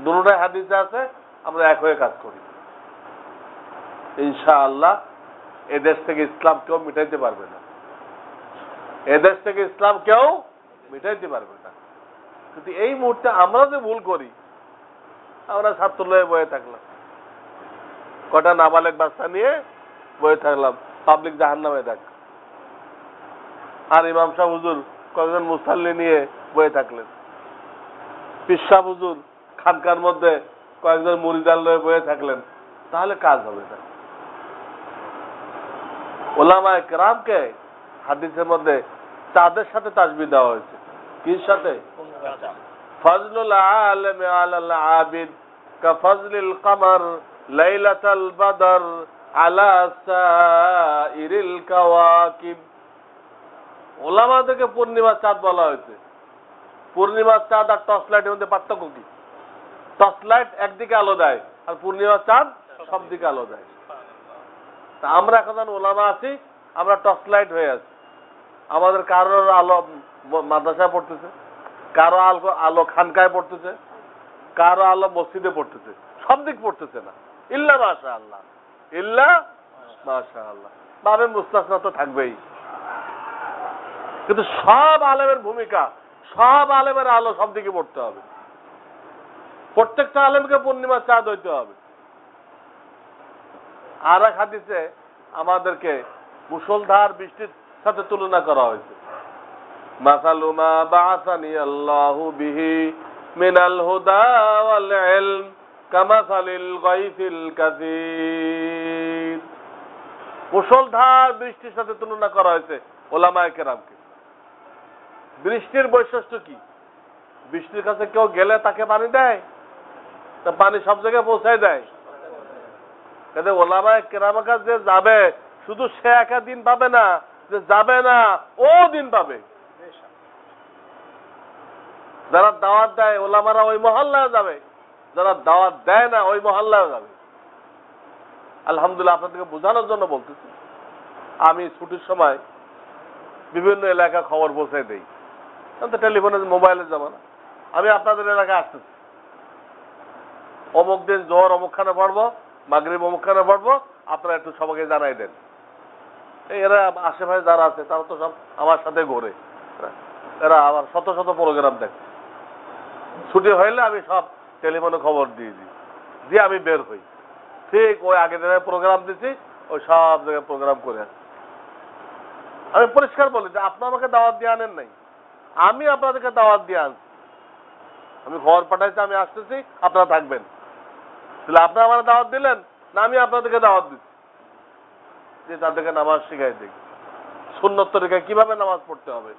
দুটোটাই হাদিসে আছে, আমরা এক হয়ে কাজ করি। ইনশাআল্লাহ এদেশ থেকে ইসলাম কেউ মিটাইতে পারবে না, এদেশ থেকে ইসলাম কেউ মিটাইতে পারবে না। কিন্তু এই মুহূর্তে আমরা যে ভুল করি, আমরা ছাত্রলয়ে বয়ে থাকলাম, কটা নাবালেক বাচ্চা নিয়ে বয়ে থাকলাম, পাবলিক জাহান্নামে দেখ। আর ইমাম সাহেব হুজুর কয়েকজন মুসাল্লি নিয়ে বয়ে থাকলেন, পীর সাহেব হুজুর খানকার মধ্যে কয়েকজন মুরিদান লয়ে বয়ে থাকলেন, তাহলে কাজ হবে না। ওলামায়ে কেরামকে হাদিসের মধ্যে চাঁদের সাথে তাসবিহ দেওয়া হয়েছে। কির সাথে? ফজলুল আলিম আলাল আবিদ কাফজলিল কমর লাইলাতাল বদর আলা সাইরিল কাওয়াকিব। ওলামাদেরকে পূর্ণিমার চাঁদ বলা হয়েছে। পূর্ণিমার চাঁদ আর টর্চ লাইটের মধ্যে পার্থক্য কি? টর্চ লাইট একদিকে আলো দেয়, আর পূর্ণিমার চাঁদ সব দিকে আলো দেয়। তা আমরা এখন ওলামা আছি, আমরা টর্চ লাইট হয়ে আছি। আমাদের কারোর আলো মাদ্রাসায় পড়তেছে, কারো আলো খানকায় পড়তেছে, কারো আলো মসজিদে পড়তেছে, সব দিক পড়তেছে না। ইল্লা মাশাআল্লাহ, ইল্লা মাশাআল্লাহ, বাবে মুস্তাসনা তো থাকবেই। কিন্তু সব আলেমের ভূমিকা, সব আলেমের আলো সব দিকে পড়তে হবে। প্রত্যেকটা আলেমকে পূর্ণিমার চাঁদ হইতে হবে। আর এক হাদিসে আমাদেরকে মুষলধার বৃষ্টির সাথে তুলনা করা হয়েছে। মাসালু মা বাআসানি আল্লাহু বিহি মিনাল হুদা ওয়াল ইলম কামাসালিল গায়সিল কাসীর। মুষলধার বৃষ্টির সাথে তুলনা করা হয়েছে ওলামায়ে কেরামকে। বৃষ্টির বৈশিষ্ট্য কি? বৃষ্টির কাছে কেউ গেলে তাকে পানি দেয়, তা পানি সব জায়গায় পৌঁছায় দেয়। কিন্তু ওলামায়ে কেরামের কাছে যে যাবে, শুধু সে একা দিন পাবে না, যে যাবে না ও দিন পাবে। যারা দাওয়াত দেয় ওলামারা ওই মহল্লায় যাবে, যারা দাওয়াত দেয় না ওই মহল্লায় যাবে। আলহামদুলিল্লাহ, আপনাদেরকে বোঝানোর জন্য বলতেছি। আমি ছুটির সময় বিভিন্ন এলাকা খবর পৌঁছায় দেই, তো টেলিফোনে মোবাইলের জামানা। আমি আপনাদের এলাকায় আসতেছি, অমুক দিন জোহর অমুকখানে পড়বো, মাগরিব অমুকখানে পড়বো, আপনারা একটু সবাইকে জানাই দেন। এরা আশেপাশে যারা আছে তারা তো সব আমার সাথে ঘোরে, এরা আমার শত শত প্রোগ্রাম দেখে। ছুটি হইলে আমি সব টেলিফোনে খবর দিয়ে দিই, দিয়ে আমি বের হই। ঠিক ওই আগের দিনে প্রোগ্রাম দিচ্ছি, ওই সব জায়গায় প্রোগ্রাম করে আসি। আমি পরিষ্কার বলি যে আপনারা আমাকে দাওয়াত দিয়ে আনেন নাই, আমি আপনাদেরকে দাওয়াত দিয়ে আনছি। আমি খবর পাঠাইছি আমি আসতেছি, আপনারা থাকবেন। তাহলে আপনারা আমার দাওয়াত দিলেন না, আমি আপনাদেরকে দাওয়াত দিচ্ছি যে তাদেরকে নামাজ শিখাই দিই। সুন্নত তরিকায় কিভাবে নামাজ পড়তে হবে,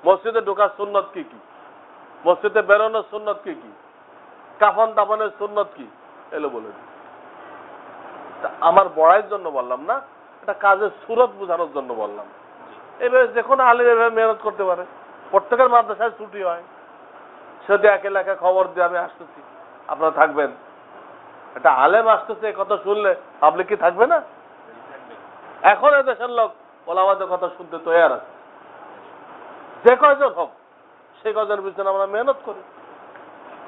মসজিদে ঢোকার সুন্নত কি কি, মসজিদে বেরোনোর সুন্নত কি কি, কাফন দাফনের সুন্নত কি, এলো বলে দিই। আমার বড়াইয়ের জন্য বললাম না, এটা কাজের সুরত বোঝানোর জন্য বললাম। এভাবে যে কোনো আলিম এভাবে মেহনত করতে পারে। প্রত্যেকের মাদ্রাসায় ছুটি হয়, সেটা এক এলাকায় খবর দিয়ে আমি আসতেছি, আপনারা থাকবেন। একটা আলেম আসতেছে এই কথা শুনলে পাবলিক কি থাকবে না? এখন এই দেশের লোক ওলামাদের কথা শুনতে তৈরি আছে। যে কয়জন হোক সেই কয়জনের পিছনে আমরা মেহনত করি।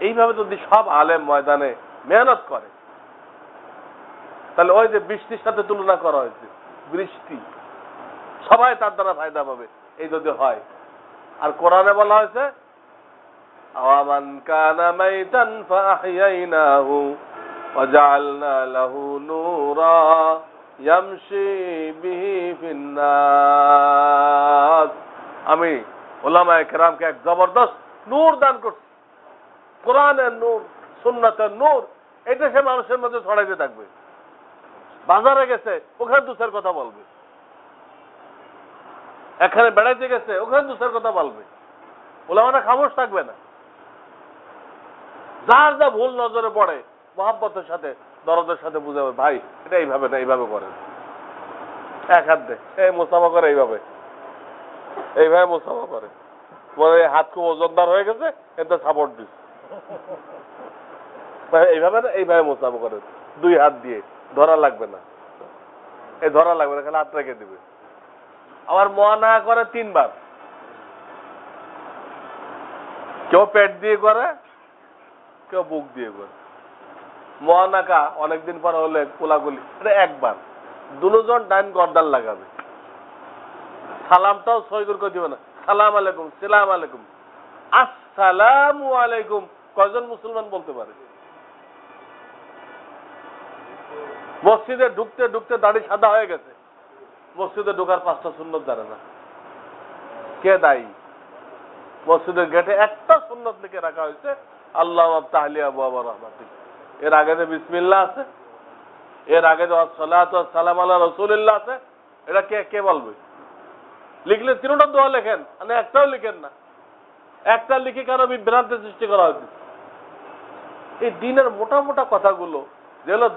এইভাবে যদি সব আলেম ময়দানে মেহনত করে, তাহলে ওই যে বৃষ্টির সাথে তুলনা করা হয়েছে, বৃষ্টি সবাই তার দ্বারা ফায়দা পাবে, এই যদি হয়। আর কোরআনে বলা হয়েছে আওয়ামান কানা মাইতান ফাআহইয়াইনাহু ওয়াজআলনা লাহু নূরা ইয়ামশি বিহি ফিন্নাস। আমি উলামায়ে কেরামকে এক জবরদস্ত নূর দান করছি, কোরআনের নূর, সুন্নাতের নূর। এটা সে মানুষের মধ্যে ছড়াইতে থাকবে। বাজারে গেছে ওখানে দুসের কথা বলবে, এখানে বেড়াইতে গেছে ওখানে দুসের কথা বলবে। ওলামারা খামোশ থাকবে না। যার যা ভুল নজরে পড়ে মহাব্বতের সাথে দরদের সাথে বুঝাবে, ভাই এটা এইভাবে না, এইভাবে করেন। এক হাত দে, এই মোসাফা করে, এইভাবে এইভাবে মোসাফা করে, বলে হাত খুব ওজনদার হয়ে গেছে, এটা সাপোর্ট দিস। এইভাবে না, এইভাবে মোসাফা করে, দুই হাত দিয়ে, ধরা লাগবে না, এই ধরা লাগবে না, খালি হাত রেখে দিবে। আবার মোয়ানা করে 3 বার, কেউ পেট দিয়ে করে, কেউ বুক দিয়ে করে। মোয়ানাকা অনেকদিন পর হলে কোলাগুলি, এটা একবার। দুজন ডাইন গর্দান লাগাবে, সালামটাও সই করে দিবে না, সালাম আলাইকুম, সালাম আলাইকুম, আসসালামু আলাইকুম। কয়জন মুসলমান বলতে পারে? মসজিদে ঢুকতে ঢুকতে দাড়ি সাদা হয়ে গেছে, মসজিদে ঢোকার 5টা সুন্নত জানে না। কে দায়ী? মসজিদের গেটে একটা সুন্নত লিখে রাখা হয়েছে, আল্লাহ তাহলিয়া বাবা রহমাতিক। এর আগে যে বিসমিল্লাহ আছে, এর আগে যে আসসালাতু ওয়াসসালামু আলা রাসূলিল্লাহ আছে, এটা কে কে বলবে? লিখলে 3টা দোয়া লেখেন, মানে একটাও লিখেন না। একটা লিখে কেন বিভ্রান্তি সৃষ্টি করা হয়েছে? এই দিনের মোটা মোটা কথাগুলো যেগুলো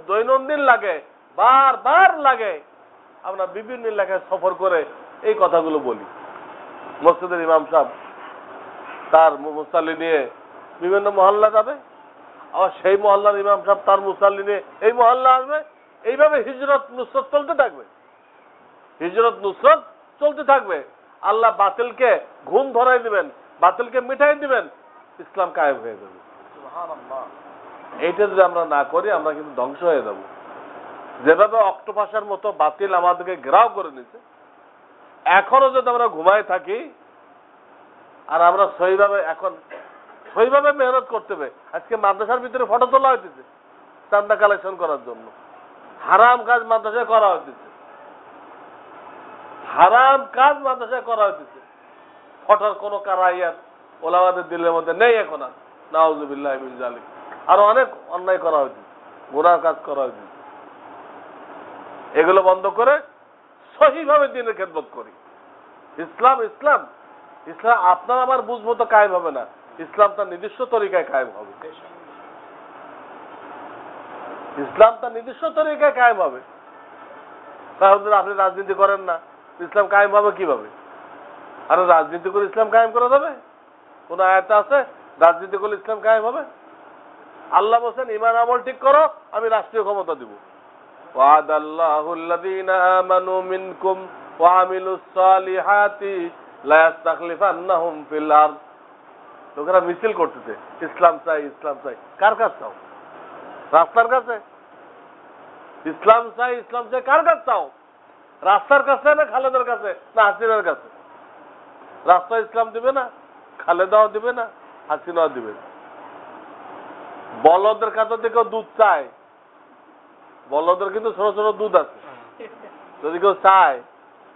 দৈনন্দিন লাগে, বারবার লাগে, আমরা বিভিন্ন এলাকায় সফর করে এই কথাগুলো বলি। মসজিদের ইমাম সাহেব তার মুসাল্লি নিয়ে বিভিন্ন মহল্লা যাবে, আবার সেই মহল্লার ইমাম সাহেব তার মুসাল্লি নিয়ে এই মহল্লা আসবে। এইভাবে হিজরত নুসরত চলতে থাকবে, হিজরত নুসরত চলতে থাকবে। আল্লাহ বাতিলকে ঘুম ধরাই দিবেন, বাতিলকে মিটাই দিবেন, ইসলাম কায়েম হয়ে যাবে। এইটা যদি আমরা না করি আমরা কিন্তু ধ্বংস হয়ে যাব। যেভাবে অক্টোপাসের মতো বাতিল আমাদেরকে ঘেরাও করে নিচ্ছে, এখনো যদি আমরা ঘুমায় থাকি আর আমরা সহিভাবে মেহনত করতে হবে। আজকে মাদ্রাসার ভিতরে ফটো তোলা হইতেছে চান্দা কালেকশন করার জন্য, হারাম কাজ মাদ্রাসায় করা হইতেছে, হারাম কাজ মাদ্রাসায় করা হইতেছে। ফটোর কোনো কারাইয়াত ওলামাদের দিলের মধ্যে নেই এখন আর, নাউযুবিল্লাহ মিন যালিক। আরো অনেক অন্যায় করা হইতেছে, গুনাহ কাজ করা হইতেছে। এগুলো বন্ধ করে সহিভাবে দিনের খেদমত করি। ইসলাম ইসলাম ইসলাম আপনার আমার বুঝবো তো কায়েম হবে না, ইসলাম তার নির্দিষ্ট তরিকায় কায়েম হবে। ইসলাম তার নির্দিষ্ট তরিকায় কায়েম হবে। তাহলে আপনি রাজনীতি করেন না, ইসলাম কায়েম হবে কিভাবে? আর রাজনীতি করে ইসলাম কায়েম করা যাবে? কোন আয়াত আছে রাজনীতি করলে ইসলাম কায়েম হবে? আল্লাহ বলেন ঈমান আমল ঠিক করো, আমি রাষ্ট্রীয় ক্ষমতা দিব। ওয়াদাল্লাহু আল্লাযীনা আমানু মিনকুম ওয়া আমিলুস সালিহাতি লা ইস্তাখলিফান্নাহুম ফিল আরদ। লোকেরা মিছিল করতেছে ইসলাম চাই, ইসলাম চাই। কার কাছে চাও? রাস্তার কাছে ইসলাম চাই কার কাছে চাও? রাস্তার কাছে না খালেদার কাছে না হাসিনার কাছে? রাস্তা ইসলাম দিবে না, খালেদাও দিবে না, হাসিনাও দিবে না। বলদের কাছে থেকে দুধ চায়, বলদের কিন্তু ছোট ছোট দুধ আছে, যদি কেউ চায়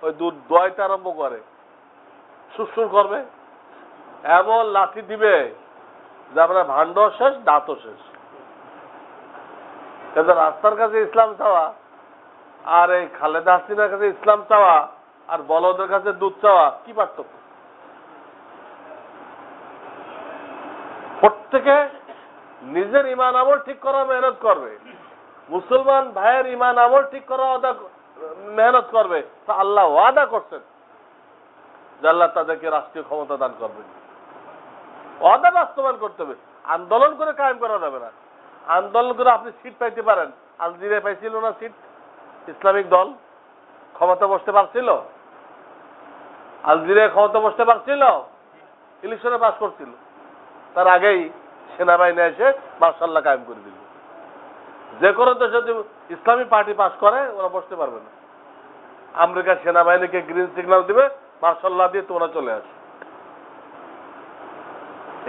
ওই দুধ দোয়াইতে আরম্ভ করে, সুরসুর করবে, এমন লাঠি দিবে যে আপনার ভান্ডও শেষ, দাঁতও শেষ। কিন্তু রাস্তার কাছে ইসলাম চাওয়া আর এই খালেদা হাসিনার কাছে ইসলাম চাওয়া আর বলদের কাছে দুধ চাওয়া কি পার্থক্য? প্রত্যেকে নিজের ইমান আমল ঠিক করা মেহনত করবে, মুসলমান ভাইয়ের ইমান আমল ঠিক করা মেহনত করবে, তা আল্লাহ ওয়াদা করছেন যে আল্লাহ তাদেরকে রাষ্ট্রীয় ক্ষমতা দান করবেন। ওয়াদা বাস্তবায়ন করতে হবে, আন্দোলন করে কায়েম করা যাবে না। আন্দোলন করে আপনি সিট পাইতে পারেন, আলজেরিয়ায় পাইছিল না সিট? ইসলামিক দল ক্ষমতা বসতে পারছিল? আলজেরিয়ায় ক্ষমতা বসতে পারছিল? ইলেকশনে পাস করছিল, তার আগেই সেনাবাহিনী এসে মার্শাল্লাহ কায়েম করে দিল। যে কোনো দেশে যদি ইসলামী পার্টি পাস করে ওরা বসতে পারবে না। আমেরিকার সেনাবাহিনীকে গ্রিন সিগন্যাল দিবে, মার্শাল্লাহ দিয়ে তোমরা চলে আসো।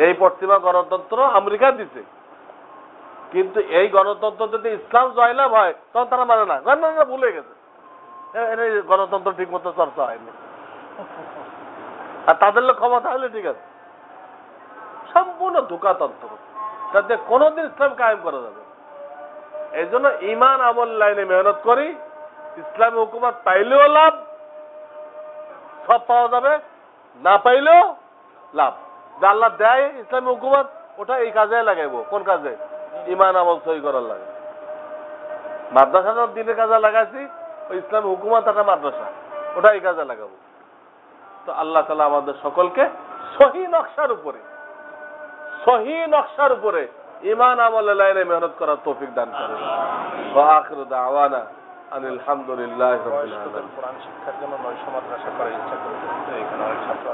এই পশ্চিমা গণতন্ত্র আমেরিকা দিছে, কিন্তু এই গণতন্ত্র যদি ইসলাম জয়লাভ হয় তখন তারা মানে না, ভুলে গেছে গণতন্ত্র ঠিক মতো চর্চা হয়নি। আর তাদের লোক ক্ষমতা হলে ঠিক আছে, সম্পূর্ণ ধোঁকাতন্ত্র, তাতে কোনোদিন ইসলাম কায়েম করা যাবে। এই জন্য ইমান আমল লাইনে মেহনত করি, ইসলামী হুকুমত পাইলেও লাভ, সব পাওয়া যাবে, না পাইলেও লাভ। যা আল্লাহ দেয় ইসলামী হুকুমত ওটা এই কাজে লাগাইবো। কোন কাজে? ইমান আমল সহি করার লাগে। মাদ্রাসা দিনের কাজে লাগাইছি, ওই ইসলামী হুকুমত একটা মাদ্রাসা, ওটা এই কাজে লাগাবো। তো আল্লাহ তাআলা আমাদের সকলকে সহি নকশার উপরে ইমান আমল লাইনে মেহনত করার তৌফিক দান করেন। ওয়া আখিরু দাওয়ানা আনিল হামদুলিল্লাহি রাব্বিল আলামিন। কোরআন শিক্ষার জন্য 900 মাদ্রাসা করার ইচ্ছা করেছে, এখানে অনেক ছাত্র